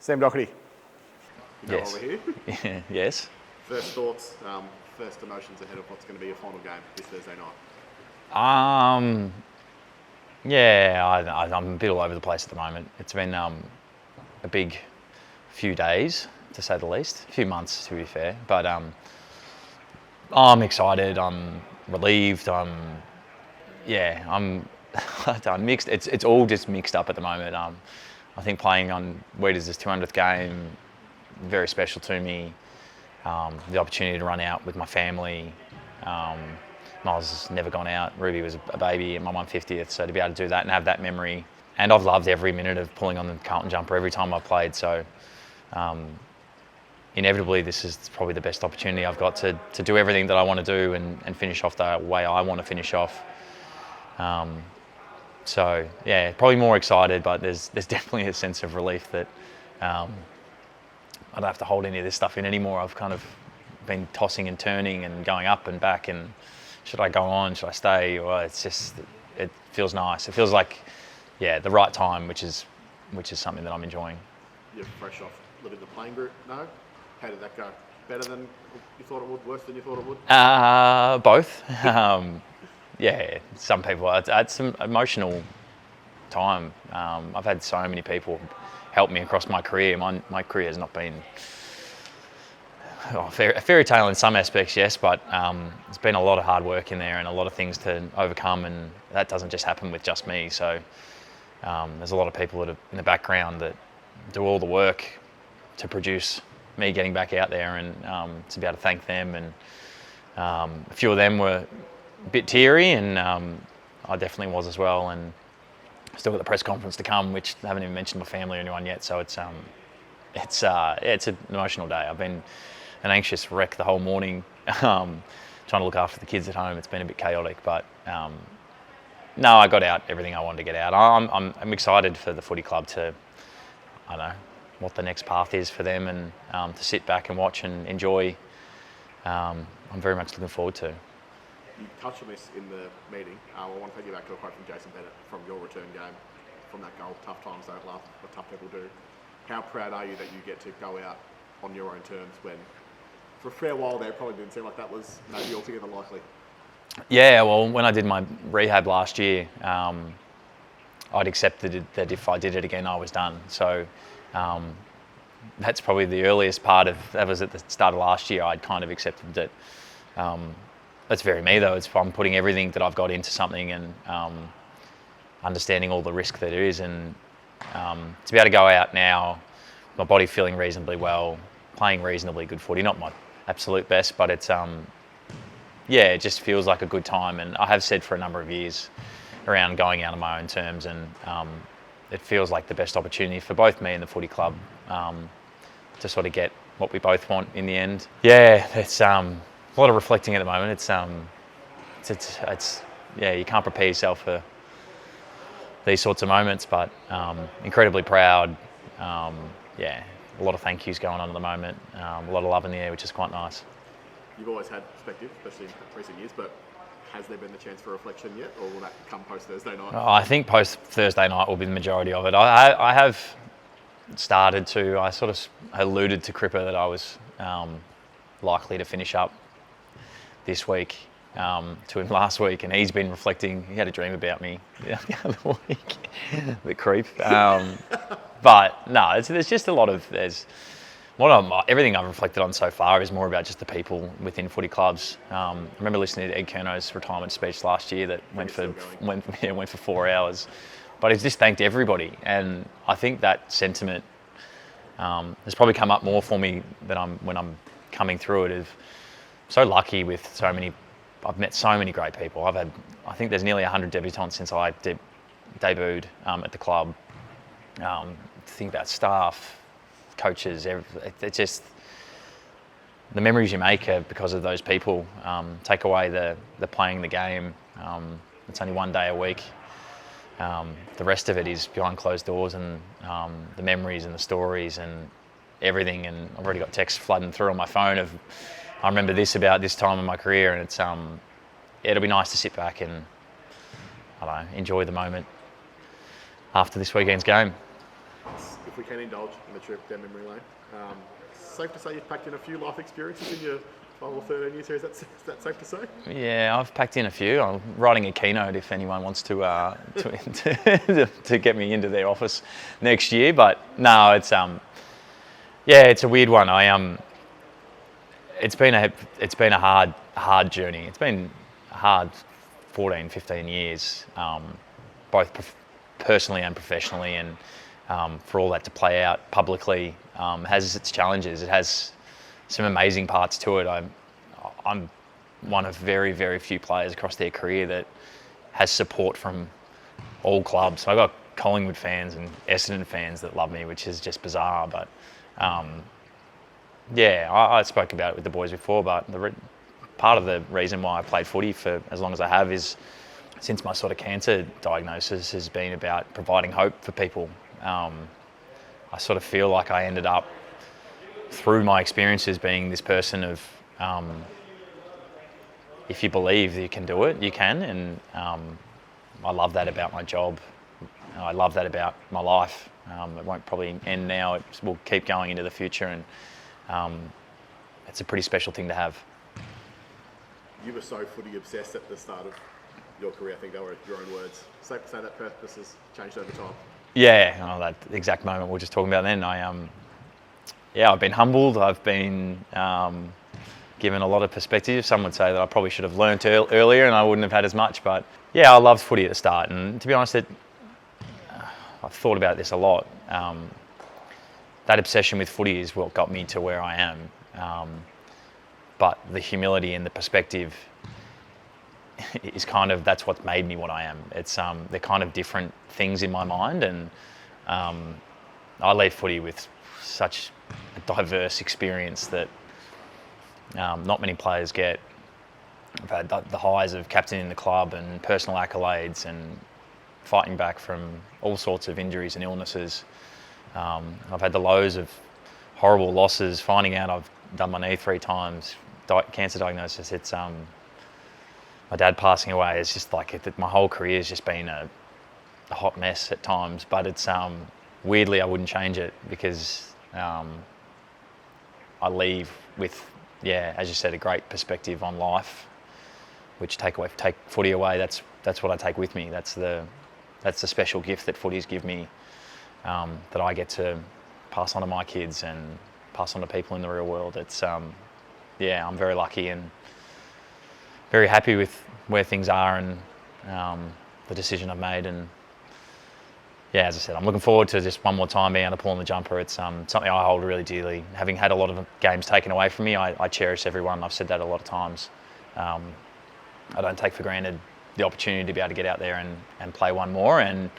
Sam Docherty. Yes. Over here. Yes. First thoughts, first emotions ahead of what's going to be your final game this Thursday night. I'm a bit all over the place at the moment. It's been a big few days, to say the least. A few months, to be fair. But I'm excited. I'm relieved. I'm mixed. It's all just mixed up at the moment. I think playing on Weeders' 200th game, very special to me. The opportunity to run out with my family. Miles has never gone out. Ruby was a baby at my 150th, so to be able to do that and have that memory. And I've loved every minute of pulling on the Carlton jumper every time I've played. So inevitably, this is probably the best opportunity I've got to do everything that I want to do and finish off the way I want to finish off. So yeah, probably more excited, but there's definitely a sense of relief that I don't have to hold any of this stuff in anymore. I've kind of been tossing and turning and going up and back, and should I go on? Should I stay? Well, it feels nice. It feels like, the right time, which is something that I'm enjoying. You're fresh off living the playing group, no? How did that go? Better than you thought it would? Worse than you thought it would? Both. Some people. It's some emotional time. I've had so many people help me across my career. My career has not been a fairy tale in some aspects, yes, but there's been a lot of hard work in there and a lot of things to overcome, and that doesn't just happen with just me. So there's a lot of people that are in the background that do all the work to produce me getting back out there, and to be able to thank them. And a few of them were a bit teary, and I definitely was as well. And still got the press conference to come, which I haven't even mentioned my family or anyone yet. So it's an emotional day. I've been an anxious wreck the whole morning, trying to look after the kids at home. It's been a bit chaotic, but no, I got out everything I wanted to get out. I'm excited for the footy club to, I don't know what the next path is for them, and to sit back and watch and enjoy. I'm very much looking forward to. You touched on this in the meeting. I want to take you back to a quote from Jason Bennett from your return game, from that goal. Tough times don't last, what tough people do. How proud are you that you get to go out on your own terms when, for a fair while there, it probably didn't seem like that was maybe altogether likely? Yeah, well, when I did my rehab last year, I'd accepted that if I did it again, I was done. So that's probably the earliest part of, that was at the start of last year, I'd kind of accepted that. That's very me though. I'm putting everything that I've got into something, and understanding all the risk that there is, and to be able to go out now, my body feeling reasonably well, playing reasonably good footy, not my absolute best, but it's it just feels like a good time. And I have said for a number of years around going out on my own terms, and it feels like the best opportunity for both me and the footy club to sort of get what we both want in the end. Yeah, it's a lot of reflecting at the moment. It's you can't prepare yourself for these sorts of moments, but incredibly proud. A lot of thank yous going on at the moment. A lot of love in the air, which is quite nice. You've always had perspective, especially in recent years, but has there been the chance for reflection yet, or will that come post Thursday night? I think post Thursday night will be the majority of it. I have started to. I sort of alluded to Cripper that I was likely to finish up this week to him last week, and he's been reflecting. He had a dream about me the other week, the creep. But no, there's just a lot of everything I've reflected on so far is more about just the people within footy clubs. I remember listening to Ed Kerno's retirement speech last year that went for 4 hours, but he's just thanked everybody, and I think that sentiment has probably come up more for me when I'm coming through it. So lucky with so many. I've met so many great people. I think there's nearly 100 debutants since I debuted at the club. Think about staff, coaches. It's just the memories you make are because of those people. Take away the playing the game. It's only one day a week. The rest of it is behind closed doors, and the memories and the stories and everything. And I've already got texts flooding through on my phone of, I remember this about this time in my career, and it's it'll be nice to sit back and enjoy the moment after this weekend's game. If if we can indulge in the trip down memory lane, safe to say you've packed in a few life experiences in your 12 or 13 years here. Is that safe to say? Yeah, I've packed in a few. I'm writing a keynote if anyone wants to to get me into their office next year. But no, it's it's a weird one. It's been a hard journey. It's been a hard 14, 15 years, both personally and professionally, and for all that to play out publicly has its challenges. It has some amazing parts to it. I'm one of very, very few players across their career that has support from all clubs. So I've got Collingwood fans and Essendon fans that love me, which is just bizarre. But I spoke about it with the boys before, but part of the reason why I played footy for as long as I have is since my sort of cancer diagnosis has been about providing hope for people. I sort of feel like I ended up, through my experiences, being this person of if you believe that you can do it, you can. And I love that about my job. I love that about my life. It won't probably end now. It will keep going into the future, and it's a pretty special thing to have. You were so footy obsessed at the start of your career. I think they were your own words. Safe to say that purpose has changed over time. Yeah, that exact moment we were just talking about then. I've been humbled. I've been given a lot of perspective. Some would say that I probably should have learnt earlier and I wouldn't have had as much. But yeah, I loved footy at the start. And to be honest, I've thought about this a lot. That obsession with footy is what got me to where I am. But the humility and the perspective is that's what's made me what I am. It's they're kind of different things in my mind, and I lead footy with such a diverse experience that not many players get. I've had the highs of captaining the club and personal accolades and fighting back from all sorts of injuries and illnesses. I've had the lows of horrible losses, finding out I've done my knee 3 times, cancer diagnosis. It's my dad passing away. It's just like my whole career has just been a hot mess at times. But it's weirdly I wouldn't change it because I leave with, as you said, a great perspective on life, which take footy away. That's what I take with me. That's the special gift that footy's give me, that I get to pass on to my kids and pass on to people in the real world. It's I'm very lucky and very happy with where things are and the decision I've made. And as I said, I'm looking forward to just one more time being able to pull on the jumper. It's something I hold really dearly. Having had a lot of games taken away from me, I cherish every one. I've said that a lot of times. I don't take for granted the opportunity to be able to get out there and play one more. And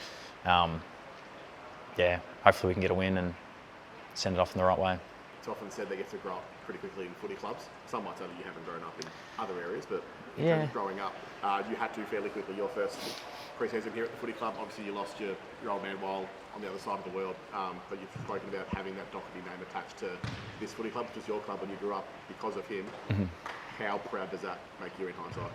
hopefully we can get a win and send it off in the right way. It's often said they get to grow up pretty quickly in footy clubs. Some might say that you haven't grown up in other areas, but in terms of growing up, you had to fairly quickly. Your first pre-season here at the footy club, obviously you lost your old man while on the other side of the world, but you've spoken about having that Docherty name attached to this footy club, which is your club when you grew up because of him. Mm-hmm. How proud does that make you in hindsight?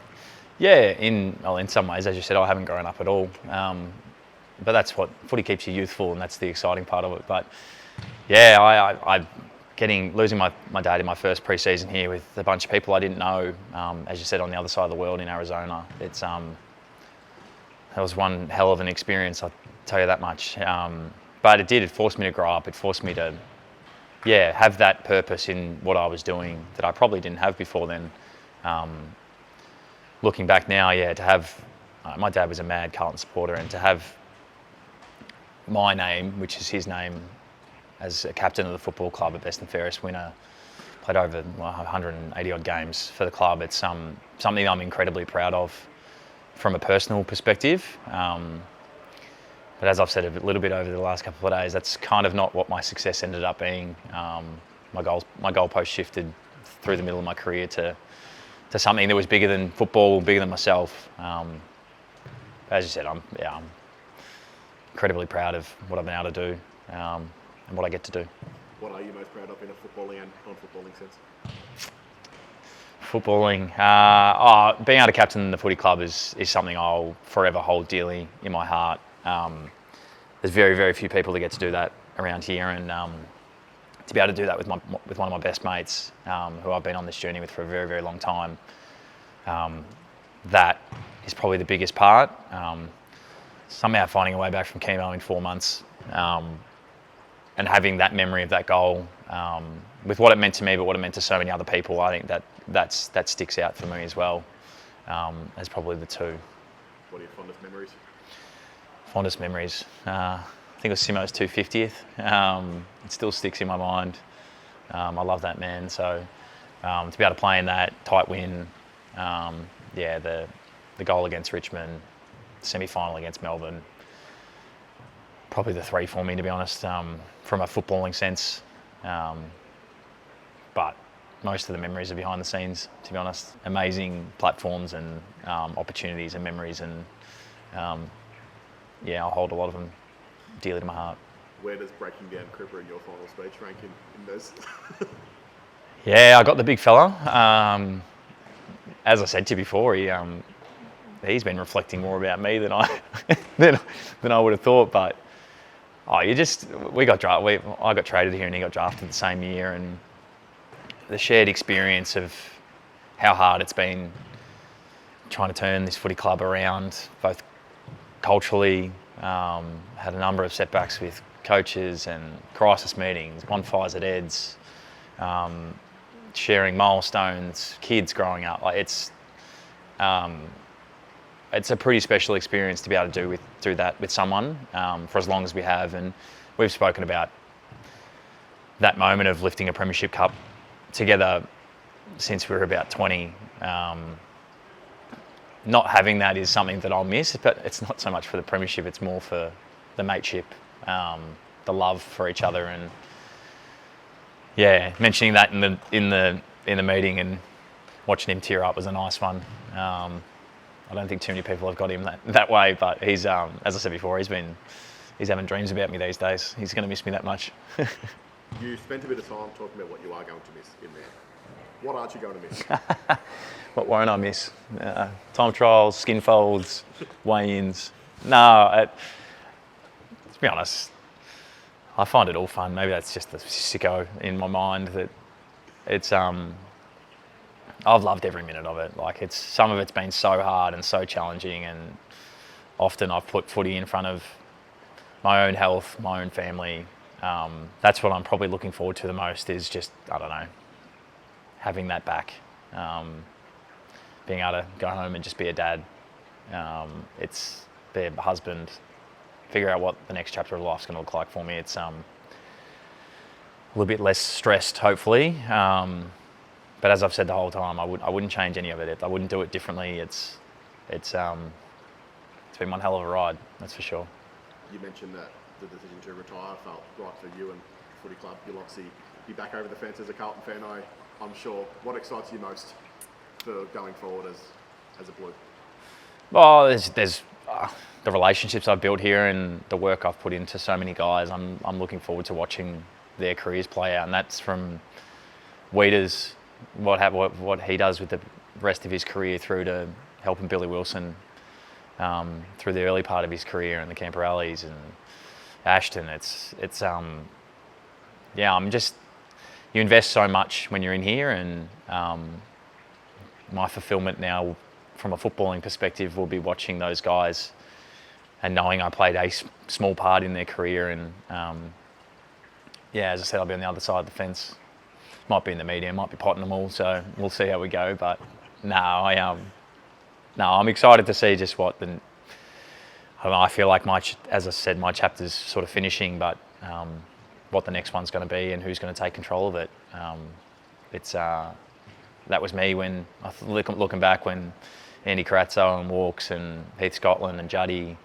Yeah, in some ways, as you said, I haven't grown up at all. But that's what footy keeps you youthful, and that's the exciting part of it. But losing my dad in my first pre-season here with a bunch of people I didn't know, as you said, on the other side of the world in Arizona. It's that was one hell of an experience, I'll tell you that much. But it forced me to grow up. It forced me to have that purpose in what I was doing that I probably didn't have before then. Looking back now, to have my dad was a mad Carlton supporter, and to have my name, which is his name, as a captain of the football club, a best and fairest winner, played over 180 odd games for the club. It's something I'm incredibly proud of from a personal perspective. But as I've said a little bit over the last couple of days, that's kind of not what my success ended up being. My goalpost shifted through the middle of my career to something that was bigger than football, bigger than myself. As you said, I'm incredibly proud of what I've been able to do and what I get to do. What are you most proud of in a footballing and non-footballing sense? Footballing, being able to captain the footy club is something I'll forever hold dearly in my heart. There's very, very few people that get to do that around here, and to be able to do that with one of my best mates, who I've been on this journey with for a very, very long time, that is probably the biggest part. Somehow finding a way back from chemo in 4 months, and having that memory of that goal, with what it meant to me, but what it meant to so many other people, I think that sticks out for me as well, as probably the two. What are your fondest memories? Fondest memories. I think it was Simo's 250th. It still sticks in my mind. I love that man. So to be able to play in that tight win, the goal against Richmond, semi-final against Melbourne, probably the three for me, to be honest, from a footballing sense. But most of the memories are behind the scenes, to be honest. Amazing platforms and opportunities and memories, and I'll hold a lot of them dearly to my heart. Where does breaking down Cripper in your final speech rank in those? Yeah, I got the big fella. As I said to you before, he's been reflecting more about me than I than I would have thought. But I got traded here and he got drafted the same year, and the shared experience of how hard it's been trying to turn this footy club around, both culturally, had a number of setbacks with coaches and crisis meetings, bonfires at Ed's, sharing milestones, kids growing up. Like it's a pretty special experience to be able to do that with someone for as long as we have. And we've spoken about that moment of lifting a premiership cup together since we were about 20. Not having that is something that I'll miss, but it's not so much for the premiership, it's more for the mateship, the love for each other. And mentioning that in the meeting and watching him tear up was a nice one. I don't think too many people have got him that way, but he's, as I said before, he's having dreams about me these days. He's going to miss me that much. You spent a bit of time talking about what you are going to miss in there. What aren't you going to miss? What won't I miss? Time trials, skin folds, weigh-ins. No, to be honest, I find it all fun. Maybe that's just the sicko in my mind that it's. I've loved every minute of it. Like some of it's been so hard and so challenging, and often I've put footy in front of my own health, my own family. That's what I'm probably looking forward to the most, is just, I don't know, having that back. Being able to go home and just be a dad. It's be a husband, figure out what the next chapter of life's going to look like for me. It's a little bit less stressed, hopefully. But as I've said the whole time, I wouldn't change any of it. I wouldn't do it differently. It's been one hell of a ride, that's for sure. You mentioned that the decision to retire felt right for you and footy club. You'll obviously be back over the fence as a Carlton fan, I'm sure. What excites you most for going forward as a Blue? Well, there's the relationships I've built here and the work I've put into so many guys. I'm looking forward to watching their careers play out, and that's from Weeders, what he does with the rest of his career, through to helping Billy Wilson through the early part of his career, and the Camperellis and Ashton. You invest so much when you're in here, and my fulfillment now from a footballing perspective will be watching those guys and knowing I played a small part in their career. And as I said, I'll be on the other side of the fence. Might be in the media, might be potting them all, so we'll see how we go. But I'm excited to see just what I feel like as I said, my chapter's sort of finishing, but what the next one's going to be and who's going to take control of it. That was me when looking back, when Andy Carazzo and Walks and Heath Scotland and Juddy,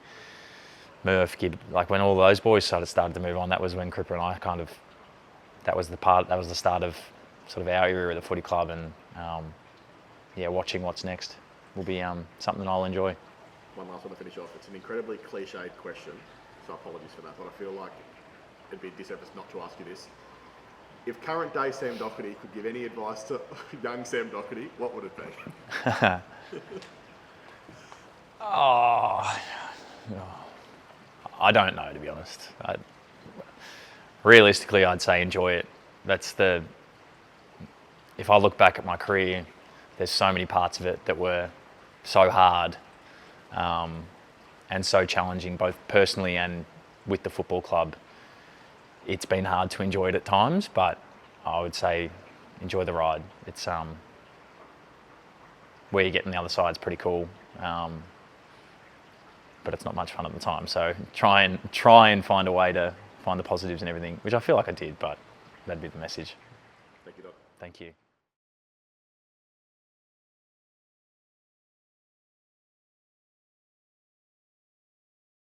Murph, like when all those boys started to move on. That was when Cripper and I that was the start of sort of our era of the footy club, and watching what's next will be something I'll enjoy. One last one to finish off. It's an incredibly cliched question, so apologies for that, but I feel like it'd be a disservice not to ask you this. If current day Sam Docherty could give any advice to young Sam Docherty, what would it be? I don't know, to be honest. realistically, I'd say enjoy it. If I look back at my career, there's so many parts of it that were so hard and so challenging, both personally and with the football club. It's been hard to enjoy it at times, but I would say enjoy the ride. It's where you get on the other side is pretty cool, but it's not much fun at the time. So try and find a way to find the positives and everything, which I feel like I did, but that'd be the message. Thank you, Doc. Thank you.